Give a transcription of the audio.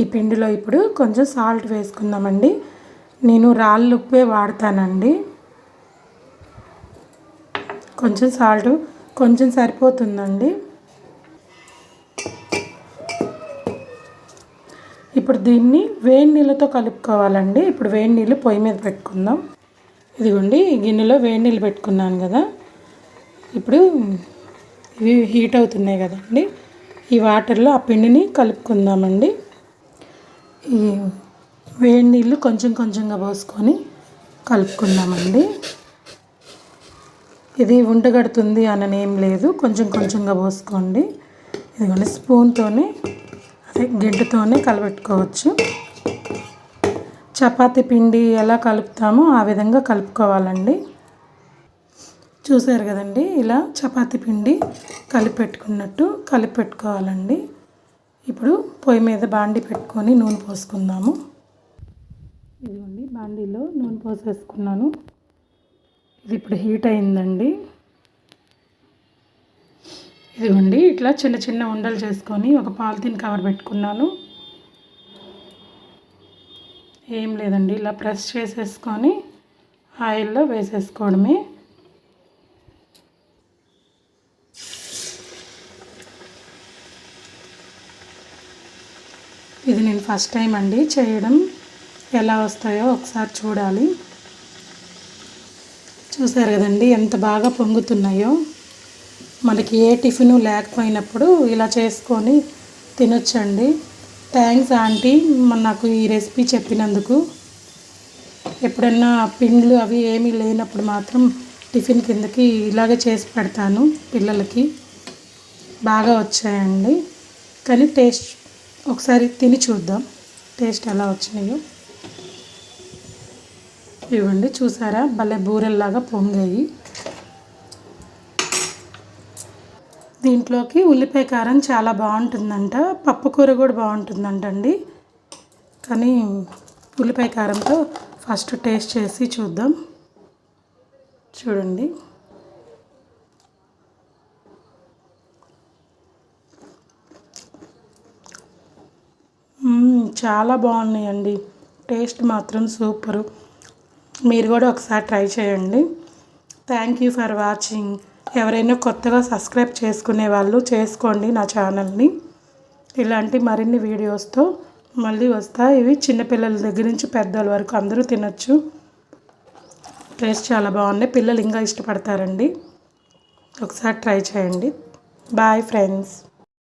ఈ పిండిలో ఇప్పుడు కొంచెం సాల్ట్ వేసుకుందామండి. నేను రాళ్ళ ఉప్పే వాడతానండి. కొంచెం సాల్ట్ కొంచెం సరిపోతుందండి. ఇప్పుడు దీన్ని వేడి నీళ్ళతో కలుపుకోవాలండి. ఇప్పుడు వేడి నీళ్ళు పొయ్యి మీద పెట్టుకుందాం. ఇదిగోండి గిన్నెలో వేడి నీళ్ళు పెట్టుకున్నాను కదా. ఇప్పుడు ఇవి హీట్ అవుతున్నాయి కదండి. ఈ వాటర్లో ఆ పిండిని కలుపుకుందామండి. ఈ వేడి నీళ్ళు కొంచెం కొంచెంగా పోసుకొని కలుపుకుందామండి. ఇది ఉండగడుతుంది అని ఏం లేదు, కొంచెం కొంచెంగా పోసుకోండి. ఇదిగోండి స్పూన్తోనే అదే గెంటుతోనే కలబెట్టుకోవచ్చు. చపాతీ పిండి ఎలా కలుపుతామో ఆ విధంగా కలుపుకోవాలండి. చూసారు కదండి, ఇలా చపాతీ పిండి కలిపెట్టుకున్నట్టు కలిపెట్టుకోవాలండి. ఇప్పుడు పొయ్యి మీద బాండి పెట్టుకొని నూనె పోసుకుందాము. ఇదిగోండి బాండీలో నూనె పోసేసుకున్నాను. ఇది ఇప్పుడు హీట్ అయిందండి. ఇదిగోండి ఇట్లా చిన్న చిన్న ఉండలు చేసుకొని ఒక పాలిథిన్ కవర్ పెట్టుకున్నాను. ఏం లేదండి, ఇలా ప్రెస్ చేసేసుకొని ఆయిల్లో వేసేసుకోవడమే. ఇది నేను ఫస్ట్ టైం అండి చేయడం, ఎలా వస్తాయో ఒకసారి చూడాలి. చూసారు కదండి ఎంత బాగా పొంగుతున్నాయో. మనకి ఏ టిఫిను లేకపోయినప్పుడు ఇలా చేసుకొని తినొచ్చండి. థ్యాంక్స్ ఆంటీ నాకు ఈ రెసిపీ చెప్పినందుకు. ఎప్పుడన్నా పిండ్లు అవి ఏమీ లేనప్పుడు మాత్రం టిఫిన్ కిందకి ఇలాగే చేసి పెడతాను పిల్లలకి. బాగా వచ్చాయండి. కానీ టేస్ట్ ఒకసారి తిని చూద్దాం టేస్ట్ ఎలా వచ్చినాయో. ఇవ్వండి చూసారా, భలే బూరెల్లాగా పొంగాయి. దీంట్లోకి ఉల్లిపాయ కారం చాలా బాగుంటుందంట, పప్పుకూర కూడా బాగుంటుందంట అండి. కానీ ఉల్లిపాయ కారంతో ఫస్ట్ టేస్ట్ చేసి చూద్దాం. చూడండి చాలా బాగున్నాయండి. టేస్ట్ మాత్రం సూపరు. మీరు కూడా ఒకసారి ట్రై చేయండి. Thank you for watching. ఎవరైనా కొత్తగా సబ్స్క్రైబ్ చేసుకునే వాళ్ళు చేసుకోండి నా ఛానల్ని. ఇలాంటి మరిన్ని వీడియోస్తో మళ్ళీ వస్తా. ఇవి చిన్నపిల్లల దగ్గర నుంచి పెద్దల వరకు అందరూ తినొచ్చు. టేస్ట్ చాలా బాగున్నాయి, పిల్లలు ఇంకా ఇష్టపడతారండి. ఒకసారి ట్రై చేయండి. Bye friends.